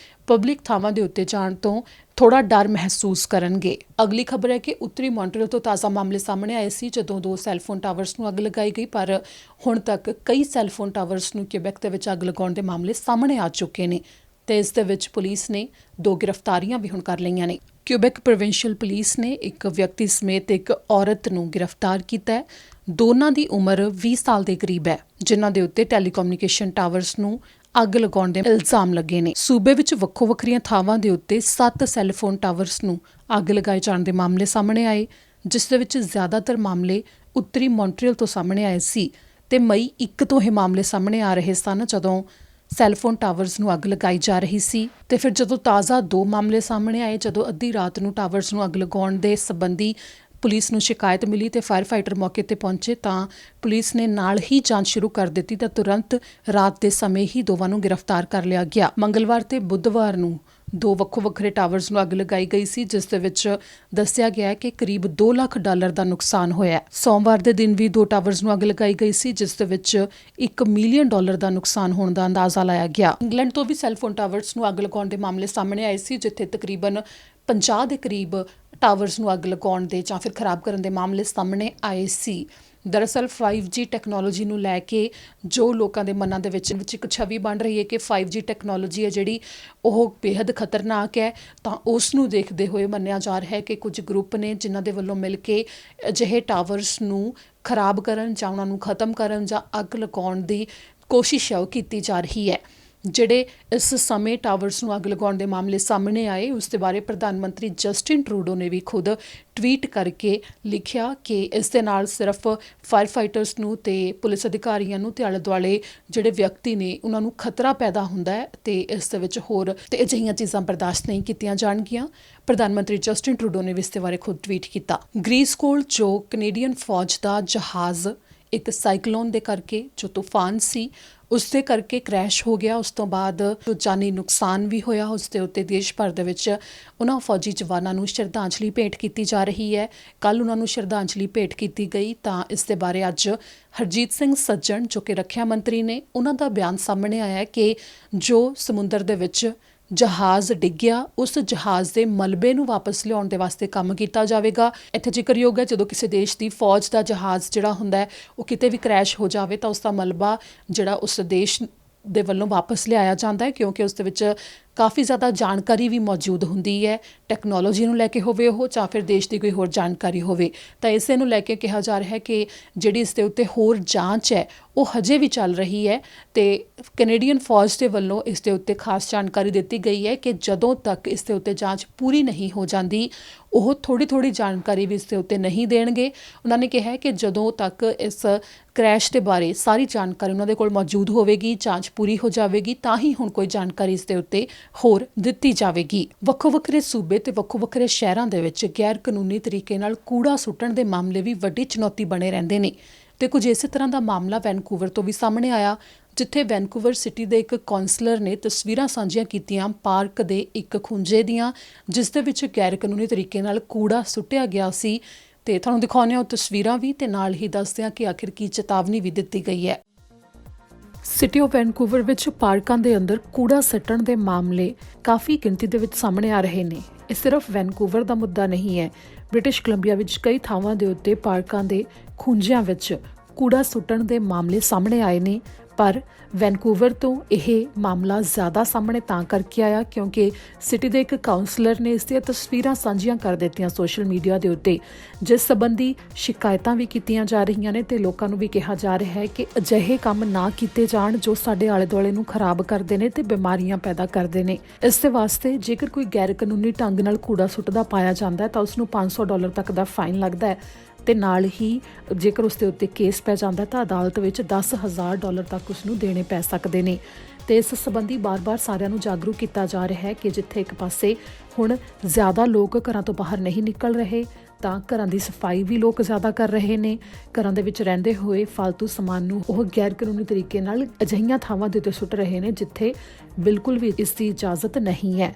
ਪਬਲਿਕ ਥਾਵਾਂ ਦੇ ਉੱਤੇ ਜਾਣ ਤੋਂ ਥੋੜਾ ਡਰ ਮਹਿਸੂਸ ਕਰਨਗੇ। ਅਗਲੀ ਖਬਰ ਹੈ ਕਿ ਉੱਤਰੀ ਮੌਂਟਰੀਅਲ ਤੋਂ ਤਾਜ਼ਾ ਮਾਮਲੇ ਸਾਹਮਣੇ ਆਏ ਸੀ ਜਦੋਂ 2 ਸੈੱਲਫੋਨ ਟਾਵਰਸ ਨੂੰ ਅੱਗ ਲਗਾਈ ਗਈ, ਪਰ ਹੁਣ ਤੱਕ ਕਈ ਸੈੱਲਫੋਨ ਟਾਵਰਸ ਨੂੰ ਕਿਊਬੈਕ ਦੇ ਵਿੱਚ ਅੱਗ ਲਗਾਉਣ ਦੇ ਮਾਮਲੇ ਸਾਹਮਣੇ ਆ ਚੁੱਕੇ ਨੇ ਤੇ ਇਸ ਦੇ ਵਿੱਚ ਪੁਲਿਸ ਨੇ 2 ਗ੍ਰਿਫਤਾਰੀਆਂ ਵੀ ਹੁਣ ਕਰ ਲਈਆਂ ਨੇ। ਕਿਊਬੈਕ ਪ੍ਰੋਵਿੰਸ਼ੀਅਲ ਪੁਲਿਸ ਨੇ ਇੱਕ ਵਿਅਕਤੀ ਸਮੇਤ ਇੱਕ ਔਰਤ ਨੂੰ ਗ੍ਰਿਫਤਾਰ ਕੀਤਾ ਹੈ। ਦੋਨਾਂ ਦੀ ਉਮਰ 20 ਸਾਲ ਦੇ ਕਰੀਬ ਹੈ, ਜਿਨ੍ਹਾਂ ਦੇ ਉੱਤੇ ਟੈਲੀਕਮਿਊਨੀਕੇਸ਼ਨ ਟਾਵਰਸ ਨੂੰ ਅੱਗ ਲਗਾਉਣ ਦੇ ਇਲਜ਼ਾਮ ਲੱਗੇ ਨੇ। ਸੂਬੇ ਵਿੱਚ ਵੱਖੋ ਵੱਖਰੀਆਂ ਥਾਵਾਂ ਦੇ ਉੱਤੇ 7 ਸੈੱਲਫੋਨ ਟਾਵਰਸ ਨੂੰ ਅੱਗ ਲਗਾਏ ਜਾਣ ਦੇ ਮਾਮਲੇ ਸਾਹਮਣੇ ਆਏ, ਜਿਸ ਦੇ ਵਿੱਚ ਜ਼ਿਆਦਾਤਰ ਮਾਮਲੇ ਉੱਤਰੀ ਮੌਂਟਰੀਅਲ ਤੋਂ ਸਾਹਮਣੇ ਆਏ ਸੀ ਤੇ ਮਈ 1 ਤੋਂ ਇਹ ਮਾਮਲੇ ਸਾਹਮਣੇ ਆ ਰਹੇ ਸਨ ਜਦੋਂ ਸੈੱਲਫੋਨ ਟਾਵਰਸ ਨੂੰ ਅੱਗ ਲਗਾਈ ਜਾ ਰਹੀ ਸੀ। ਤੇ ਫਿਰ ਜਦੋਂ ਤਾਜ਼ਾ 2 ਮਾਮਲੇ ਸਾਹਮਣੇ ਆਏ, ਜਦੋਂ ਅੱਧੀ ਰਾਤ ਨੂੰ ਟਾਵਰਸ ਨੂੰ ਅੱਗ ਲਗਾਉਣ ਦੇ ਸੰਬੰਧੀ ਪੁਲਿਸ ਨੂੰ ਸ਼ਿਕਾਇਤ ਮਿਲੀ ਤੇ ਫਾਇਰ ਫਾਈਟਰ ਮੌਕੇ ਤੇ ਪਹੁੰਚੇ ਤਾਂ ਪੁਲਿਸ ਨੇ ਨਾਲ ਹੀ ਜਾਂਚ ਸ਼ੁਰੂ ਕਰ ਦਿੱਤੀ ਤਾਂ ਤੁਰੰਤ ਰਾਤ ਦੇ ਸਮੇਂ ਹੀ ਦੋਵਾਂ ਨੂੰ ਗ੍ਰਿਫਤਾਰ ਕਰ ਲਿਆ ਗਿਆ। ਮੰਗਲਵਾਰ ਤੇ ਬੁੱਧਵਾਰ ਨੂੰ 2 ਵੱਖੋ ਵੱਖਰੇ ਟਾਵਰਸ ਨੂੰ ਅੱਗ ਲਗਾਈ ਗਈ ਸੀ, ਜਿਸ ਦੇ ਵਿੱਚ ਦੱਸਿਆ ਗਿਆ ਕਿ ਕਰੀਬ $2 ਲੱਖ ਦਾ ਨੁਕਸਾਨ ਹੋਇਆ। ਸੋਮਵਾਰ ਦੇ ਦਿਨ ਵੀ 2 ਟਾਵਰਸ ਨੂੰ ਅੱਗ ਲਗਾਈ ਗਈ ਸੀ, ਜਿਸ ਦੇ ਵਿੱਚ $1 ਮਿਲੀਅਨ ਦਾ ਨੁਕਸਾਨ ਹੋਣ ਦਾ ਅੰਦਾਜ਼ਾ ਲਾਇਆ ਗਿਆ। ਇੰਗਲੈਂਡ ਤੋਂ ਵੀ ਸੈੱਲਫੋਨ ਟਾਵਰਸ ਨੂੰ ਅੱਗ ਲਗਾਉਣ ਦੇ ਮਾਮਲੇ ਸਾਹਮਣੇ ਆਏ ਸੀ, ਜਿੱਥੇ ਤਕਰੀਬਨ 50 ਦੇ ਕਰੀਬ ਟਾਵਰਸ ਨੂੰ ਅੱਗ ਲਗਾਉਣ ਦੇ ਜਾਂ ਫਿਰ ਖਰਾਬ ਕਰਨ ਦੇ ਮਾਮਲੇ ਸਾਹਮਣੇ ਆਏ ਸੀ। ਦਰਅਸਲ 5G ਟੈਕਨੋਲੋਜੀ ਨੂੰ ਲੈ ਕੇ ਜੋ ਲੋਕਾਂ ਦੇ ਮਨਾਂ ਦੇ ਵਿੱਚ ਇੱਕ ਛਵੀ ਬਣ ਰਹੀ ਹੈ ਕਿ 5G ਟੈਕਨੋਲੋਜੀ ਹੈ ਜਿਹੜੀ ਉਹ ਬੇहद ਖਤਰਨਾਕ ਹੈ, ਤਾਂ ਉਸ ਨੂੰ ਦੇਖਦੇ ਹੋਏ ਮੰਨਿਆ ਜਾ ਰਿਹਾ ਹੈ ਕਿ ਕੁਝ ਗਰੁੱਪ ਨੇ ਜਿਨ੍ਹਾਂ ਦੇ ਵੱਲੋਂ ਮਿਲ ਕੇ ਅਜਿਹੇ ਟਾਵਰਸ ਨੂੰ ਖਰਾਬ ਕਰਨ ਜਾਂ ਉਹਨਾਂ ਨੂੰ ਖਤਮ ਕਰਨ ਜਾਂ ਅੱਗ ਲਗਾਉਣ ਦੀ ਕੋਸ਼ਿਸ਼ ਹੈ ਉਹ ਕੀਤੀ ਜਾ ਰਹੀ ਹੈ। ਜਿਹੜੇ ਇਸ ਸਮੇਂ ਟਾਵਰਸ ਨੂੰ ਅੱਗ ਲਗਾਉਣ ਦੇ ਮਾਮਲੇ ਸਾਹਮਣੇ ਆਏ, ਉਸ ਦੇ ਬਾਰੇ ਪ੍ਰਧਾਨ ਮੰਤਰੀ ਜਸਟਿਨ ਟਰੂਡੋ ਨੇ ਵੀ ਖੁਦ ਟਵੀਟ ਕਰਕੇ ਲਿਖਿਆ ਕਿ ਇਸ ਦੇ ਨਾਲ ਸਿਰਫ ਫਾਇਰ ਫਾਈਟਰਸ ਨੂੰ ਤੇ ਪੁਲਿਸ ਅਧਿਕਾਰੀਆਂ ਨੂੰ ਤੇ ਆਲੇ ਦੁਆਲੇ ਜਿਹੜੇ ਵਿਅਕਤੀ ਨੇ ਉਹਨਾਂ ਨੂੰ ਖਤਰਾ ਪੈਦਾ ਹੁੰਦਾ ਹੈ ਤੇ ਇਸ ਦੇ ਵਿੱਚ ਹੋਰ ਤੇ ਅਜਿਹੀਆਂ ਚੀਜ਼ਾਂ ਬਰਦਾਸ਼ਤ ਨਹੀਂ ਕੀਤੀਆਂ ਜਾਣਗੀਆਂ। ਪ੍ਰਧਾਨ ਮੰਤਰੀ ਜਸਟਿਨ ਟਰੂਡੋ ਨੇ ਵੀ ਇਸ ਦੇ ਬਾਰੇ ਖੁਦ ਟਵੀਟ ਕੀਤਾ। ਗ੍ਰੀਸ ਕੋਲ ਜੋ ਕੈਨੇਡੀਅਨ ਫੌਜ ਦਾ ਜਹਾਜ਼ ਇੱਕ ਸਾਈਕਲੋਨ ਦੇ ਕਰਕੇ ਜੋ ਤੂਫਾਨ ਸੀ ਉਸ ਦੇ ਕਰਕੇ ਕ੍ਰੈਸ਼ ਹੋ ਗਿਆ, ਉਸ ਤੋਂ ਬਾਅਦ ਜੋ ਜਾਨੀ ਨੁਕਸਾਨ ਵੀ ਹੋਇਆ ਉਸ ਦੇ ਉੱਤੇ ਦੇਸ਼ ਭਰ ਦੇ ਵਿੱਚ ਉਹਨਾਂ ਫੌਜੀ ਜਵਾਨਾਂ ਨੂੰ ਸ਼ਰਧਾਂਜਲੀ ਭੇਟ ਕੀਤੀ ਜਾ ਰਹੀ ਹੈ। ਕੱਲ੍ਹ ਉਹਨਾਂ ਨੂੰ ਸ਼ਰਧਾਂਜਲੀ ਭੇਟ ਕੀਤੀ ਗਈ ਤਾਂ ਇਸ ਦੇ ਬਾਰੇ ਅੱਜ ਹਰਜੀਤ ਸਿੰਘ ਸੱਜਣ ਜੋ ਕਿ ਰੱਖਿਆ ਮੰਤਰੀ ਨੇ, ਉਹਨਾਂ ਦਾ ਬਿਆਨ ਸਾਹਮਣੇ ਆਇਆ ਕਿ ਜੋ ਸਮੁੰਦਰ ਦੇ ਵਿੱਚ ਜਹਾਜ਼ ਡਿੱਗਿਆ ਉਸ ਜਹਾਜ਼ ਦੇ ਮਲਬੇ ਨੂੰ ਵਾਪਸ ਲਿਆਉਣ ਦੇ ਵਾਸਤੇ ਕੰਮ ਕੀਤਾ ਜਾਵੇਗਾ। ਇੱਥੇ ਜ਼ਿਕਰਯੋਗ ਹੈ ਜਦੋਂ ਕਿਸੇ ਦੇਸ਼ ਦੀ ਫੌਜ ਦਾ ਜਹਾਜ਼ ਜਿਹੜਾ ਹੁੰਦਾ ਹੈ ਉਹ ਕਿਤੇ ਵੀ ਕ੍ਰੈਸ਼ ਹੋ ਜਾਵੇ ਤਾਂ ਉਸ ਦਾ ਮਲਬਾ ਜਿਹੜਾ ਉਸ ਦੇਸ਼ ਦੇ ਵੱਲੋਂ ਵਾਪਸ ਲਿਆਇਆ ਜਾਂਦਾ ਹੈ, ਕਿਉਂਕਿ ਉਸ ਦੇ ਵਿੱਚ ਕਾਫੀ ਜ਼ਿਆਦਾ ਜਾਣਕਾਰੀ ਵੀ ਮੌਜੂਦ ਹੁੰਦੀ ਹੈ, ਟੈਕਨੋਲੋਜੀ ਨੂੰ ਲੈ ਕੇ ਹੋਵੇ ਉਹ ਜਾਂ ਫਿਰ ਦੇਸ਼ ਦੀ ਕੋਈ ਹੋਰ ਜਾਣਕਾਰੀ ਹੋਵੇ। ਤਾਂ ਇਸੇ ਨੂੰ ਲੈ ਕੇ ਕਿਹਾ ਜਾ ਰਿਹਾ ਹੈ ਕਿ ਜਿਹੜੀ ਇਸ ਦੇ ਉੱਤੇ ਹੋਰ ਜਾਂਚ ਹੈ ਉਹ ਹਜੇ ਵੀ ਚੱਲ ਰਹੀ ਹੈ ਤੇ ਕੈਨੇਡੀਅਨ ਫੌਜ ਦੇ ਵੱਲੋਂ ਇਸ ਦੇ ਉੱਤੇ ਖਾਸ ਜਾਣਕਾਰੀ ਦਿੱਤੀ ਗਈ ਹੈ ਕਿ ਜਦੋਂ ਤੱਕ ਇਸ ਦੇ ਉੱਤੇ ਜਾਂਚ ਪੂਰੀ ਨਹੀਂ ਹੋ ਜਾਂਦੀ ਉਹ ਥੋੜ੍ਹੀ ਜਾਣਕਾਰੀ ਵੀ ਇਸ ਦੇ ਉੱਤੇ ਨਹੀਂ ਦੇਣਗੇ। ਉਹਨਾਂ ਨੇ ਕਿਹਾ ਕਿ ਜਦੋਂ ਤੱਕ ਇਸ ਕ੍ਰੈਸ਼ ਦੇ ਬਾਰੇ ਸਾਰੀ ਜਾਣਕਾਰੀ ਉਹਨਾਂ ਦੇ ਕੋਲ ਮੌਜੂਦ ਹੋਵੇਗੀ, ਜਾਂਚ ਪੂਰੀ ਹੋ ਜਾਵੇਗੀ, ਤਾਂ ਹੀ ਹੁਣ ਕੋਈ ਜਾਣਕਾਰੀ ਇਸ ਦੇ ਉੱਤੇ ਹੋਰ ਦਿੱਤੀ ਜਾਵੇਗੀ। ਵੱਖੋ ਵੱਖਰੇ ਸੂਬੇ ਤੇ ਵੱਖੋ ਵੱਖਰੇ ਸ਼ਹਿਰਾਂ ਦੇ ਵਿੱਚ ਗੈਰ ਕਾਨੂੰਨੀ ਤਰੀਕੇ ਨਾਲ ਕੂੜਾ ਸੁੱਟਣ ਦੇ ਮਾਮਲੇ ਵੀ ਵੱਡੀ ਚੁਣੌਤੀ ਬਣੇ ਰਹਿੰਦੇ ਨੇ ਤੇ ਕੁਝ ਇਸੇ ਤਰ੍ਹਾਂ ਦਾ ਮਾਮਲਾ ਵੈਨਕੂਵਰ ਤੋਂ ਵੀ ਸਾਹਮਣੇ ਆਇਆ, ਜਿੱਥੇ ਵੈਨਕੂਵਰ ਸਿਟੀ ਦੇ ਇੱਕ ਕਾਉਂਸਲਰ ਨੇ ਤਸਵੀਰਾਂ ਸਾਂਝੀਆਂ ਕੀਤੀਆਂ ਪਾਰਕ ਦੇ ਇੱਕ ਖੁੰਝੇ ਦੀਆਂ, ਜਿਸ ਦੇ ਵਿੱਚ ਗੈਰ ਕਾਨੂੰਨੀ ਤਰੀਕੇ ਨਾਲ ਕੂੜਾ ਸੁੱਟਿਆ ਗਿਆ ਸੀ ਤੇ ਤੁਹਾਨੂੰ ਦਿਖਾਉਂਦੇ ਹਾਂ ਉਹ ਤਸਵੀਰਾਂ ਵੀ ਤੇ ਨਾਲ ਹੀ ਦੱਸਦੇ ਹਾਂ ਕਿ ਆਖਿਰ ਕੀ ਚੇਤਾਵਨੀ ਵੀ ਦਿੱਤੀ ਗਈ ਹੈ। ਸਿਟੀ ਆਫ ਵੈਨਕੂਵਰ ਵਿੱਚ ਪਾਰਕਾਂ ਦੇ ਅੰਦਰ ਕੂੜਾ ਸੁੱਟਣ ਦੇ ਮਾਮਲੇ ਕਾਫੀ ਗਿਣਤੀ ਦੇ ਵਿੱਚ ਸਾਹਮਣੇ ਆ ਰਹੇ ਨੇ। ਇਹ ਸਿਰਫ ਵੈਨਕੂਵਰ ਦਾ ਮੁੱਦਾ ਨਹੀਂ ਹੈ, ਬ੍ਰਿਟਿਸ਼ ਕੋਲੰਬੀਆ ਵਿੱਚ ਕਈ ਥਾਵਾਂ ਦੇ ਉੱਤੇ ਪਾਰਕਾਂ ਦੇ ਖੁੰਝਿਆਂ ਵਿੱਚ ਕੂੜਾ ਸੁੱਟਣ ਦੇ ਮਾਮਲੇ ਸਾਹਮਣੇ ਆਏ ਨੇ। ਪਰ ਵੈਨਕੂਵਰ ਤੋਂ ਇਹ ਮਾਮਲਾ ਜ਼ਿਆਦਾ ਸਾਹਮਣੇ ਤਾਂ ਕਰਕੇ ਆਇਆ ਕਿਉਂਕਿ ਸਿਟੀ ਦੇ ਇੱਕ ਕਾਉਂਸਲਰ ਨੇ ਇਸ ਦੀਆਂ ਤਸਵੀਰਾਂ ਸਾਂਝੀਆਂ ਕਰ ਦਿੱਤੀਆਂ ਸੋਸ਼ਲ ਮੀਡੀਆ ਦੇ ਉੱਤੇ, ਜਿਸ ਸੰਬੰਧੀ ਸ਼ਿਕਾਇਤਾਂ ਵੀ ਕੀਤੀਆਂ ਜਾ ਰਹੀਆਂ ਨੇ ਤੇ ਲੋਕਾਂ ਨੂੰ ਵੀ ਕਿਹਾ ਜਾ ਰਿਹਾ ਹੈ ਕਿ ਅਜਿਹੇ ਕੰਮ ਨਾ ਕੀਤੇ ਜਾਣ ਜੋ ਸਾਡੇ ਆਲੇ ਦੁਆਲੇ ਨੂੰ ਖਰਾਬ ਕਰਦੇ ਨੇ ਤੇ ਬਿਮਾਰੀਆਂ ਪੈਦਾ ਕਰਦੇ ਨੇ। ਇਸ ਦੇ ਵਾਸਤੇ ਜੇਕਰ ਕੋਈ ਗੈਰ ਕਾਨੂੰਨੀ ਢੰਗ ਨਾਲ ਕੂੜਾ ਸੁੱਟਦਾ ਪਾਇਆ ਜਾਂਦਾ ਹੈ ਤਾਂ ਉਸ ਨੂੰ $500 ਤੱਕ ਦਾ ਫਾਈਨ ਲੱਗਦਾ ਹੈ ਤੇ ਨਾਲ ਹੀ ਜੇਕਰ ਉਸ ਦੇ ਉੱਤੇ ਕੇਸ ਪੈ ਜਾਂਦਾ ਤਾਂ ਅਦਾਲਤ ਵਿੱਚ $10,000 ਤੱਕ ਉਸ ਨੂੰ ਦੇਣੇ ਪੈ ਸਕਦੇ ਨੇ। ਤੇ ਇਸ ਸੰਬੰਧੀ ਬਾਰ-ਬਾਰ ਸਾਰਿਆਂ ਨੂੰ ਜਾਗਰੂਕ ਕੀਤਾ ਜਾ ਰਿਹਾ ਹੈ ਕਿ ਜਿੱਥੇ ਇੱਕ ਪਾਸੇ ਹੁਣ ਜ਼ਿਆਦਾ ਲੋਕ ਘਰਾਂ ਤੋਂ ਬਾਹਰ ਨਹੀਂ ਨਿਕਲ ਰਹੇ ਤਾਂ ਘਰਾਂ ਦੀ ਸਫਾਈ ਵੀ ਲੋਕ ਜ਼ਿਆਦਾ ਕਰ ਰਹੇ ਨੇ। ਘਰਾਂ ਦੇ ਵਿੱਚ ਰਹਿੰਦੇ ਹੋਏ ਫालतू ਸਮਾਨ ਨੂੰ ਉਹ ਗੈਰ ਕਾਨੂੰਨੀ ਤਰੀਕੇ ਨਾਲ ਅਜਿਹੀਆਂ ਥਾਵਾਂ ਦੇ ਉੱਤੇ ਸੁੱਟ ਰਹੇ ਨੇ ਜਿੱਥੇ ਬਿਲਕੁਲ ਵੀ ਇਸ ਦੀ ਇਜਾਜ਼ਤ ਨਹੀਂ ਹੈ।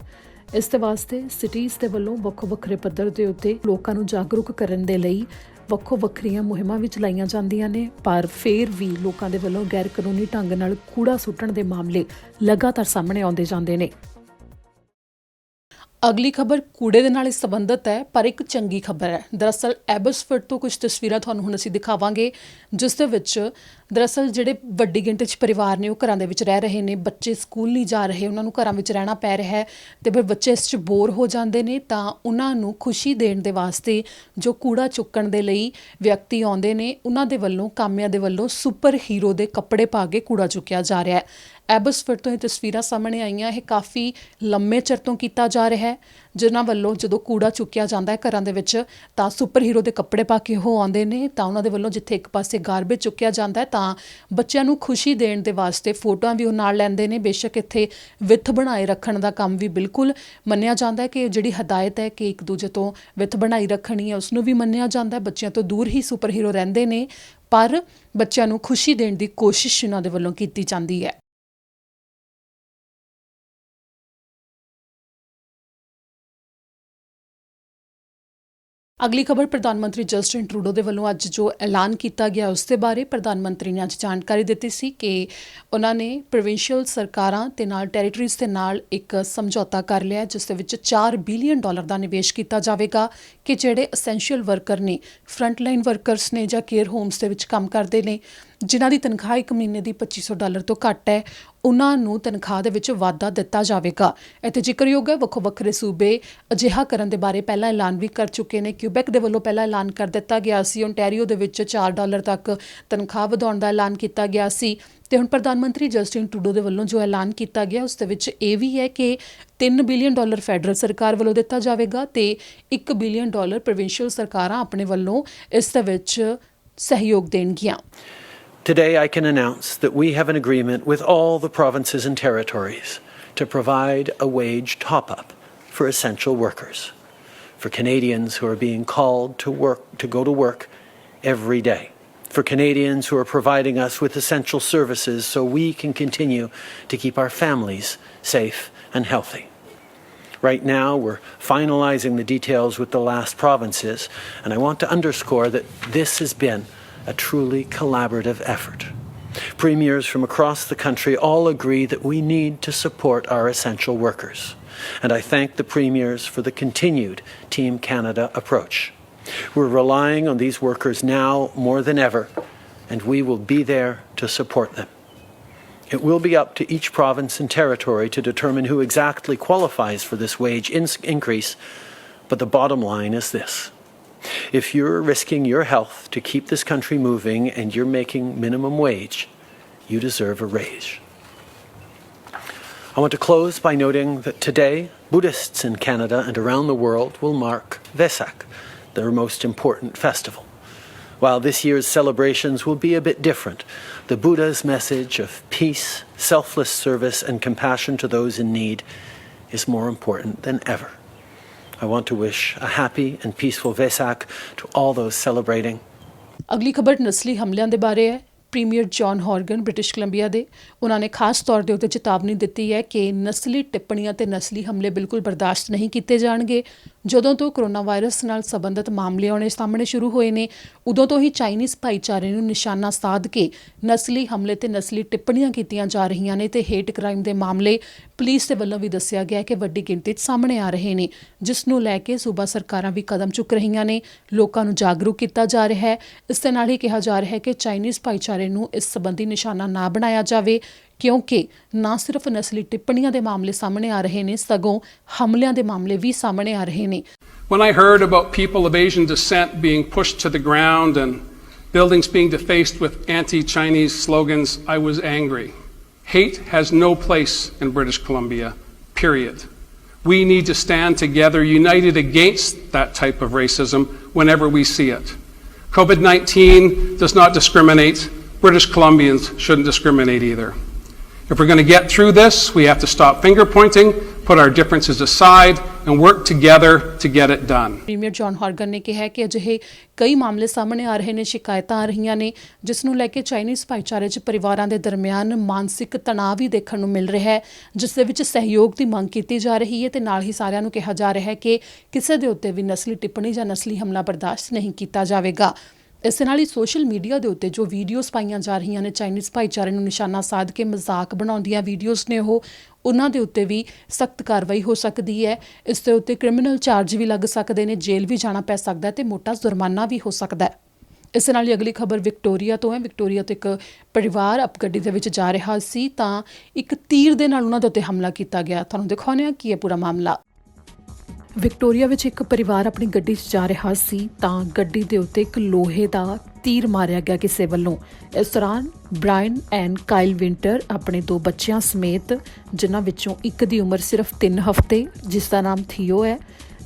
ਇਸ ਦੇ ਵਾਸਤੇ ਸਿਟੀਜ਼ ਦੇ ਵੱਲੋਂ ਵੱਖੋ ਵੱਖਰੇ ਪੱਧਰ ਦੇ ਉੱਤੇ ਲੋਕਾਂ ਨੂੰ ਜਾਗਰੂਕ ਕਰਨ ਦੇ ਲਈ ਵੱਖੋ ਵੱਖਰੀਆਂ ਮੁਹਿੰਮਾਂ ਵੀ ਚਲਾਈਆਂ ਜਾਂਦੀਆਂ ਨੇ, ਪਰ ਫਿਰ ਵੀ ਲੋਕਾਂ ਦੇ ਵੱਲੋਂ ਗੈਰ ਕਾਨੂੰਨੀ ਢੰਗ ਨਾਲ ਕੂੜਾ ਸੁੱਟਣ ਦੇ ਮਾਮਲੇ ਲਗਾਤਾਰ ਸਾਹਮਣੇ ਆਉਂਦੇ ਜਾਂਦੇ ਨੇ। ਅਗਲੀ ਖਬਰ ਕੂੜੇ ਦੇ ਨਾਲ ਸੰਬੰਧਿਤ ਹੈ ਪਰ ਇੱਕ ਚੰਗੀ ਖਬਰ ਹੈ। ਦਰਅਸਲ ਐਬਸਫੋਰਡ ਤੋਂ ਕੁਝ ਤਸਵੀਰਾਂ ਤੁਹਾਨੂੰ ਹੁਣ ਅਸੀਂ ਦਿਖਾਵਾਂਗੇ, ਜਿਸ ਦੇ ਵਿੱਚ ਦਰਅਸਲ ਜਿਹੜੇ ਵੱਡੀ ਗਿਣਤੀ 'ਚ ਪਰਿਵਾਰ ਨੇ ਉਹ ਘਰਾਂ ਦੇ ਵਿੱਚ ਰਹਿ ਰਹੇ ਨੇ, ਬੱਚੇ ਸਕੂਲ ਨਹੀਂ ਜਾ ਰਹੇ, ਉਹਨਾਂ ਨੂੰ ਘਰਾਂ ਵਿੱਚ ਰਹਿਣਾ ਪੈ ਰਿਹਾ ਹੈ ਤੇ ਫਿਰ ਬੱਚੇ ਇਸ 'ਚ ਬੋਰ ਹੋ ਜਾਂਦੇ ਨੇ ਤਾਂ ਉਹਨਾਂ ਨੂੰ ਖੁਸ਼ੀ ਦੇਣ ਦੇ ਵਾਸਤੇ ਜੋ ਕੂੜਾ ਚੁੱਕਣ ਦੇ ਲਈ ਵਿਅਕਤੀ ਆਉਂਦੇ ਨੇ ਉਹਨਾਂ ਦੇ ਵੱਲੋਂ ਕਾਮਿਆਂ ਦੇ ਵੱਲੋਂ ਸੁਪਰ ਹੀਰੋ ਦੇ ਕੱਪੜੇ ਪਾ ਕੇ ਕੂੜਾ ਚੁੱਕਿਆ ਜਾ ਰਿਹਾ ਹੈ। ਐਬਸਫੋਰਡ ਤੋਂ ਇਹ ਤਸਵੀਰਾਂ ਸਾਹਮਣੇ ਆਈਆਂ। ਇਹ ਕਾਫੀ ਲੰਮੇ ਚਿਰ ਤੋਂ ਕੀਤਾ ਜਾ ਰਿਹਾ ਹੈ, ਜਿਨ੍ਹਾਂ ਵੱਲੋਂ ਜਦੋਂ ਕੂੜਾ ਚੁੱਕਿਆ ਜਾਂਦਾ ਹੈ ਘਰਾਂ ਦੇ ਵਿੱਚ ਤਾਂ ਸੁਪਰ ਹੀਰੋ ਦੇ ਕੱਪੜੇ ਪਾ ਕੇ ਉਹ ਆਉਂਦੇ ਨੇ, ਤਾਂ ਉਹਨਾਂ ਦੇ ਵੱਲੋਂ ਜਿੱਥੇ ਇੱਕ ਪਾਸੇ ਗਾਰਬੇਜ ਚੁੱਕਿਆ ਜਾਂਦਾ ਹੈ ਤਾਂ ਬੱਚਿਆਂ ਨੂੰ ਖੁਸ਼ੀ ਦੇਣ ਦੇ ਵਾਸਤੇ ਫੋਟੋਆਂ ਵੀ ਉਹ ਨਾਲ ਲੈਂਦੇ ਨੇ। ਬੇਸ਼ੱਕ ਇੱਥੇ ਵਿੱਥ ਬਣਾਏ ਰੱਖਣ ਦਾ ਕੰਮ ਵੀ ਬਿਲਕੁਲ ਮੰਨਿਆ ਜਾਂਦਾ ਹੈ ਕਿ ਜਿਹੜੀ ਹਦਾਇਤ ਹੈ ਕਿ ਇੱਕ ਦੂਜੇ ਤੋਂ ਵਿੱਥ ਬਣਾਈ ਰੱਖਣੀ ਹੈ, ਉਸ ਨੂੰ ਵੀ ਮੰਨਿਆ ਜਾਂਦਾ ਹੈ। ਬੱਚਿਆਂ ਤੋਂ ਦੂਰ ਹੀ ਸੁਪਰ ਹੀਰੋ ਰਹਿੰਦੇ ਨੇ, ਪਰ ਬੱਚਿਆਂ ਨੂੰ ਖੁਸ਼ੀ ਦੇਣ ਦੀ ਕੋਸ਼ਿਸ਼ ਉਹਨਾਂ ਦੇ ਵੱਲੋਂ ਕੀਤੀ ਜਾਂਦੀ ਹੈ। ਅਗਲੀ ਖਬਰ ਪ੍ਰਧਾਨ ਮੰਤਰੀ ਜਸਟਿਨ ਟਰੂਡੋ ਦੇ ਵੱਲੋਂ ਅੱਜ ਜੋ ਐਲਾਨ ਕੀਤਾ ਗਿਆ ਉਸ ਦੇ ਬਾਰੇ ਪ੍ਰਧਾਨ ਮੰਤਰੀ ਨੇ ਅੱਜ ਜਾਣਕਾਰੀ ਦਿੱਤੀ ਸੀ ਕਿ ਉਹਨਾਂ ਨੇ ਪ੍ਰੋਵਿੰਸ਼ੀਅਲ ਸਰਕਾਰਾਂ ਤੇ ਨਾਲ ਟੈਰੀਟਰੀਜ਼ ਦੇ ਨਾਲ ਇੱਕ ਸਮਝੌਤਾ ਕਰ ਲਿਆ, ਜਿਸ ਦੇ ਵਿੱਚ $4 ਬਿਲੀਅਨ ਦਾ ਨਿਵੇਸ਼ ਕੀਤਾ ਜਾਵੇਗਾ ਕਿ ਜਿਹੜੇ ਅਸੈਂਸ਼ੀਅਲ ਵਰਕਰ ਨੇ, ਫਰੰਟਲਾਈਨ ਵਰਕਰਸ ਨੇ ਜਾਂ ਕੇਅਰ ਹੋਮਸ ਦੇ ਵਿੱਚ ਕੰਮ ਕਰਦੇ ਨੇ, ਜਿਨ੍ਹਾਂ ਦੀ ਤਨਖਾਹ ਇੱਕ ਮਹੀਨੇ ਦੀ $2500 ਤੋਂ ਘੱਟ ਹੈ, ਉਹਨਾਂ ਨੂੰ ਤਨਖਾਹ ਦੇ ਵਿੱਚ ਵਾਧਾ ਦਿੱਤਾ ਜਾਵੇਗਾ। ਇੱਥੇ ਜ਼ਿਕਰਯੋਗ ਹੈ ਵੱਖੋ ਵੱਖਰੇ ਸੂਬੇ ਅਜਿਹਾ ਕਰਨ ਦੇ ਬਾਰੇ ਪਹਿਲਾਂ ਐਲਾਨ ਵੀ ਕਰ ਚੁੱਕੇ ਨੇ। ਕਿਊਬੈਕ ਦੇ ਵੱਲੋਂ ਪਹਿਲਾਂ ਐਲਾਨ ਕਰ ਦਿੱਤਾ ਗਿਆ ਸੀ, ਓਨਟਾਰੀਓ ਦੇ ਵਿੱਚ $4 ਤੱਕ ਤਨਖਾਹ ਵਧਾਉਣ ਦਾ ਐਲਾਨ ਕੀਤਾ ਗਿਆ ਸੀ, ਤੇ ਹੁਣ ਪ੍ਰਧਾਨ ਮੰਤਰੀ ਜਸਟਿਨ ਟਰੂਡੋ ਦੇ ਵੱਲੋਂ ਜੋ ਐਲਾਨ ਕੀਤਾ ਗਿਆ ਉਸ ਦੇ ਵਿੱਚ ਇਹ ਵੀ ਹੈ ਕਿ $3 ਬਿਲੀਅਨ ਫੈਡਰਲ ਸਰਕਾਰ ਵੱਲੋਂ ਦਿੱਤਾ ਜਾਵੇਗਾ ਤੇ $1 ਬਿਲੀਅਨ ਪ੍ਰੋਵਿੰਸ਼ੀਅਲ ਸਰਕਾਰਾਂ ਆਪਣੇ ਵੱਲੋਂ ਇਸ ਦੇ ਵਿੱਚ ਸਹਿਯੋਗ ਦੇਣਗੀਆਂ। Today I can announce that we have an agreement with all the provinces and territories to provide a wage top-up for essential workers, for Canadians who are being called to go to work every day, for Canadians who are providing us with essential services so we can continue to keep our families safe and healthy. Right now we're finalizing the details with the last provinces, and I want to underscore that this has been a truly collaborative effort. Premiers from across the country all agree that we need to support our essential workers, and I thank the premiers for the continued Team Canada approach. We're relying on these workers now more than ever, and we will be there to support them. It will be up to each province and territory to determine who exactly qualifies for this wage increase, but the bottom line is this. If you're risking your health to keep this country moving and you're making minimum wage, you deserve a raise. I want to close by noting that today, Buddhists in Canada and around the world will mark Vesak, their most important festival. While this year's celebrations will be a bit different, the Buddha's message of peace, selfless service and compassion to those in need is more important than ever. I want to wish a happy and peaceful Vesak to all those celebrating. ਅਗਲੀ ਖਬਰ ਨਸਲੀ ਹਮਲਿਆਂ ਦੇ ਬਾਰੇ ਹੈ। Premier John ਹੌਰਗਨ British Columbia ਦੇ, ਉਹਨਾਂ ਨੇ ਖਾਸ ਤੌਰ ਦੇ ਉੱਤੇ ਚੇਤਾਵਨੀ ਦਿੱਤੀ ਹੈ ਕਿ ਨਸਲੀ ਟਿੱਪਣੀਆਂ ਤੇ ਨਸਲੀ ਹਮਲੇ ਬਿਲਕੁਲ ਬਰਦਾਸ਼ਤ ਨਹੀਂ ਕੀਤੇ ਜਾਣਗੇ। ਜਦੋਂ ਤੋਂ ਕਰੋਨਾ ਵਾਇਰਸ ਨਾਲ ਸੰਬੰਧਿਤ ਮਾਮਲੇ ਆਉਣੇ ਸਾਹਮਣੇ ਸ਼ੁਰੂ ਹੋਏ ਨੇ, ਉਦੋਂ ਤੋਂ ਹੀ ਚਾਈਨੀਜ਼ ਭਾਈਚਾਰੇ ਨੂੰ ਨਿਸ਼ਾਨਾ ਸਾਧ ਕੇ ਨਸਲੀ ਹਮਲੇ ਤੇ ਨਸਲੀ ਟਿੱਪਣੀਆਂ ਕੀਤੀਆਂ ਜਾ ਰਹੀਆਂ ਨੇ ਤੇ ਹੇਟ ਕ੍ਰਾਈਮ ਦੇ ਮਾਮਲੇ ਪੁਲਿਸ ਦੇ ਵੱਲੋਂ ਵੀ ਦੱਸਿਆ ਗਿਆ ਕਿ ਵੱਡੀ ਗਿਣਤੀ 'ਚ ਸਾਹਮਣੇ ਆ ਰਹੇ ਨੇ, ਜਿਸ ਨੂੰ ਲੈ ਕੇ ਸੂਬਾ ਸਰਕਾਰਾਂ ਵੀ ਕਦਮ ਚੁੱਕ ਰਹੀਆਂ ਨੇ। ਲੋਕਾਂ ਨੂੰ ਜਾਗਰੂਕ ਕੀਤਾ ਜਾ ਰਿਹਾ ਹੈ। ਇਸ ਦੇ ਨਾਲ ਹੀ ਕਿਹਾ ਜਾ ਰਿਹਾ ਹੈ ਕਿ ਚਾਈਨੀਜ਼ ਭਾਈਚਾਰੇ ਨੂੰ ਇਸ ਸੰਬੰਧੀ ਨਿਸ਼ਾਨਾ ਨਾ ਬਣਾਇਆ ਜਾਵੇ, ਕਿਉਂਕਿ ਨਾ ਸਿਰਫ ਨਸਲੀ ਟਿੱਪਣੀਆਂ ਦੇ ਮਾਮਲੇ ਸਾਹਮਣੇ ਆ ਰਹੇ ਨੇ, ਸਗੋਂ ਹਮਲਿਆਂ ਦੇ ਮਾਮਲੇ ਵੀ ਸਾਹਮਣੇ ਆ ਰਹੇ ਨੇ। When I heard about people of Asian descent being pushed to the ground and buildings being defaced with anti-Chinese slogans, I was angry. Hate has no place in British Columbia, period. We need to stand together, united against that type of racism whenever we see it. COVID-19 does not discriminate. British Columbians shouldn't discriminate either. If we're going to get through this, we have to stop finger pointing, put our differences aside, and work together to get it done. Premier John Horgan ਨੇ ਕਿਹਾ ਕਿ ਅਜਿਹੇ ਕਈ ਮਾਮਲੇ ਸਾਹਮਣੇ ਆ ਰਹੇ ਨੇ, ਸ਼ਿਕਾਇਤਾਂ ਆ ਰਹੀਆਂ ਨੇ, ਜਿਸ ਨੂੰ ਲੈ ਕੇ ਚਾਈਨੀਜ਼ ਭਾਈਚਾਰੇ 'ਚ ਪਰਿਵਾਰਾਂ ਦੇ ਦਰਮਿਆਨ ਮਾਨਸਿਕ ਤਣਾਅ ਵੀ ਦੇਖਣ ਨੂੰ ਮਿਲ ਰਿਹਾ ਹੈ, ਜਿਸ ਦੇ ਵਿੱਚ ਸਹਿਯੋਗ ਦੀ ਮੰਗ ਕੀਤੀ ਜਾ ਰਹੀ ਹੈ ਤੇ ਨਾਲ ਹੀ ਸਾਰਿਆਂ ਨੂੰ ਕਿਹਾ ਜਾ ਰਿਹਾ ਹੈ ਕਿ ਕਿਸੇ ਦੇ ਉੱਤੇ ਵੀ ਨਸਲੀ ਟਿੱਪਣੀ ਜਾਂ ਨਸਲੀ ਹਮਲਾ ਬਰਦਾਸ਼ਤ ਨਹੀਂ ਕੀਤਾ ਜਾਵੇਗਾ। ਇਸ ਦੇ ਨਾਲ ਹੀ ਸੋਸ਼ਲ ਮੀਡੀਆ ਦੇ ਉੱਤੇ ਜੋ ਵੀਡੀਓਜ਼ ਪਾਈਆਂ ਜਾ ਰਹੀਆਂ ਨੇ ਚਾਈਨੀਜ਼ ਭਾਈਚਾਰੇ ਨੂੰ ਨਿਸ਼ਾਨਾ ਸਾਧ ਕੇ ਮਜ਼ਾਕ ਬਣਾਉਂਦੀਆਂ ਵੀਡੀਓਜ਼ ਨੇ, ਉਹਨਾਂ ਦੇ ਉੱਤੇ ਵੀ ਸਖਤ ਕਾਰਵਾਈ ਹੋ ਸਕਦੀ ਹੈ। ਇਸ ਦੇ ਉੱਤੇ ਕ੍ਰਿਮੀਨਲ ਚਾਰਜ ਵੀ ਲੱਗ ਸਕਦੇ ਨੇ, ਜੇਲ੍ਹ ਵੀ ਜਾਣਾ ਪੈ ਸਕਦਾ ਤੇ ਮੋਟਾ ਜੁਰਮਾਨਾ ਵੀ ਹੋ ਸਕਦਾ ਹੈ। ਇਸ ਨਾਲ ਹੀ ਅਗਲੀ ਖਬਰ ਵਿਕਟੋਰੀਆ ਤੋਂ ਹੈ। ਵਿਕਟੋਰੀਆ ਤੋਂ ਇੱਕ ਪਰਿਵਾਰ ਗੱਡੀ ਦੇ ਵਿੱਚ ਜਾ ਰਿਹਾ ਸੀ ਤਾਂ ਇੱਕ ਤੀਰ ਦੇ ਨਾਲ ਉਹਨਾਂ ਦੇ ਉੱਤੇ ਹਮਲਾ ਕੀਤਾ ਗਿਆ। ਤੁਹਾਨੂੰ ਦਿਖਾਉਂਦੇ ਹਾਂ ਕੀ ਹੈ ਪੂਰਾ ਮਾਮਲਾ। ਵਿਕਟੋਰੀਆ ਵਿੱਚ ਇੱਕ ਪਰਿਵਾਰ ਆਪਣੀ ਗੱਡੀ 'ਚ ਜਾ ਰਿਹਾ ਸੀ ਤਾਂ ਗੱਡੀ ਦੇ ਉੱਤੇ ਇੱਕ ਲੋਹੇ ਦਾ ਤੀਰ ਮਾਰਿਆ ਗਿਆ ਕਿਸੇ ਵੱਲੋਂ। ਇਸ ਦੌਰਾਨ ਬ੍ਰਾਇਨ ਐਂਡ ਕਾਈਲ ਵਿੰਟਰ ਆਪਣੇ 2 ਬੱਚਿਆਂ ਸਮੇਤ, ਜਿਨ੍ਹਾਂ ਵਿੱਚੋਂ ਇੱਕ ਦੀ ਉਮਰ ਸਿਰਫ 3 ਹਫ਼ਤੇ ਜਿਸ ਦਾ ਨਾਮ ਥੀਓ ਹੈ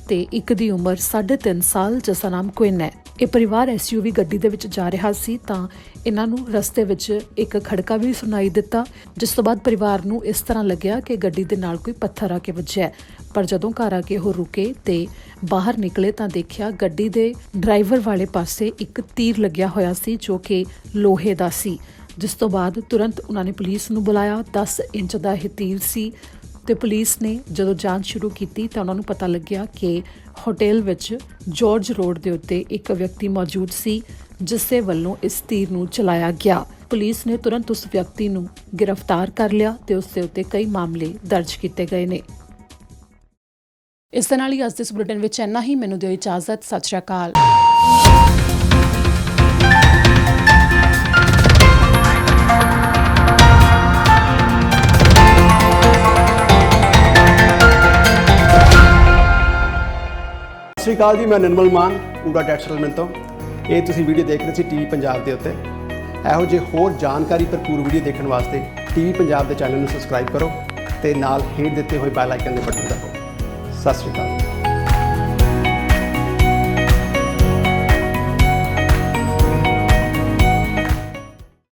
ਤੇ ਇੱਕ ਦੀ ਉਮਰ 3.5 ਸਾਲ ਜਿਸ ਦਾ ਨਾਮ ਕੁਇਨ ਹੈ। ਇਹ ਪਰਿਵਾਰ SUV ਗੱਡੀ ਦੇ ਵਿੱਚ ਜਾ ਰਿਹਾ ਸੀ ਤਾਂ ਇਹਨਾਂ ਨੂੰ ਰਸਤੇ ਵਿੱਚ ਇੱਕ ਖੜਕਾ ਵੀ ਸੁਣਾਈ ਦਿੱਤਾ, ਜਿਸ ਤੋਂ ਬਾਅਦ ਪਰਿਵਾਰ ਨੂੰ ਇਸ ਤਰ੍ਹਾਂ ਲੱਗਿਆ ਕਿ ਗੱਡੀ ਦੇ ਨਾਲ ਕੋਈ ਪੱਥਰ ਆ ਕੇ ਵੱਜਿਆ। ਪਰ ਜਦੋਂ ਘਰ ਆ ਕੇ ਉਹ ਰੁਕੇ ਤੇ ਬਾਹਰ ਨਿਕਲੇ ਤਾਂ ਦੇਖਿਆ ਗੱਡੀ ਦੇ ਡਰਾਈਵਰ ਵਾਲੇ ਪਾਸੇ ਇੱਕ ਤੀਰ ਲੱਗਿਆ ਹੋਇਆ ਸੀ ਜੋ ਕਿ ਲੋਹੇ ਦਾ ਸੀ, ਜਿਸ ਤੋਂ ਬਾਅਦ ਤੁਰੰਤ ਉਹਨਾਂ ਨੇ ਪੁਲਿਸ ਨੂੰ ਬੁਲਾਇਆ। 10 ਇੰਚ ਦਾ ਇਹ ਤੀਰ ਸੀ ਤੇ ਪੁਲਿਸ ਨੇ ਜਦੋਂ ਜਾਂਚ ਸ਼ੁਰੂ ਕੀਤੀ ਤਾਂ ਉਹਨਾਂ ਨੂੰ ਪਤਾ ਲੱਗਿਆ ਕਿ ਹੋਟਲ ਵਿੱਚ ਜਾਰਜ ਰੋਡ ਦੇ ਉੱਤੇ ਇੱਕ ਵਿਅਕਤੀ ਮੌਜੂਦ ਸੀ ਜਿਸ ਦੇ ਵੱਲੋਂ ਇਸ ਤੀਰ ਨੂੰ ਚਲਾਇਆ ਗਿਆ। ਪੁਲਿਸ ਨੇ ਤੁਰੰਤ ਉਸ ਵਿਅਕਤੀ ਨੂੰ ਗ੍ਰਿਫਤਾਰ ਕਰ ਲਿਆ ਤੇ ਉਸ ਦੇ ਉੱਤੇ ਕਈ ਮਾਮਲੇ ਦਰਜ ਕੀਤੇ ਗਏ ਨੇ। ਇਸ ਦੇ ਨਾਲ ਹੀ ਅੱਜ ਦੇ ਇਸ ਬੁਲੇਟਿਨ ਵਿੱਚ ਇੰਨਾ ਹੀ। ਮੈਨੂੰ ਦਿਓ ਇਜਾਜ਼ਤ। ਸਤਿ ਸ਼੍ਰੀ ਅਕਾਲ। ਸਤਿ ਸ਼੍ਰੀ ਅਕਾਲ ਜੀ, ਮੈਂ ਨਿਰਮਲ ਮਾਨ ਪੂਰਾ ਟੈਕਸ ਸੈਟਲਮੈਂਟ ਤੋਂ। ਇਹ ਤੁਸੀਂ ਵੀਡੀਓ ਦੇਖ ਰਹੇ ਸੀ TV ਪੰਜਾਬ ਦੇ ਉੱਤੇ। ਇਹੋ ਜਿਹੇ ਹੋਰ ਜਾਣਕਾਰੀ ਭਰਪੂਰ ਵੀਡੀਓ ਦੇਖਣ ਵਾਸਤੇ TV ਪੰਜਾਬ ਦੇ ਚੈਨਲ ਨੂੰ ਸਬਸਕ੍ਰਾਈਬ ਕਰੋ ਤੇ ਨਾਲ ਹੇਠ ਦਿੱਤੇ ਹੋਏ ਬੈਲ ਆਈਕਨ ਦੇ ਬਟਨ ਦਬਾਓ। ਸਤਿ ਸ਼੍ਰੀ ਅਕਾਲ।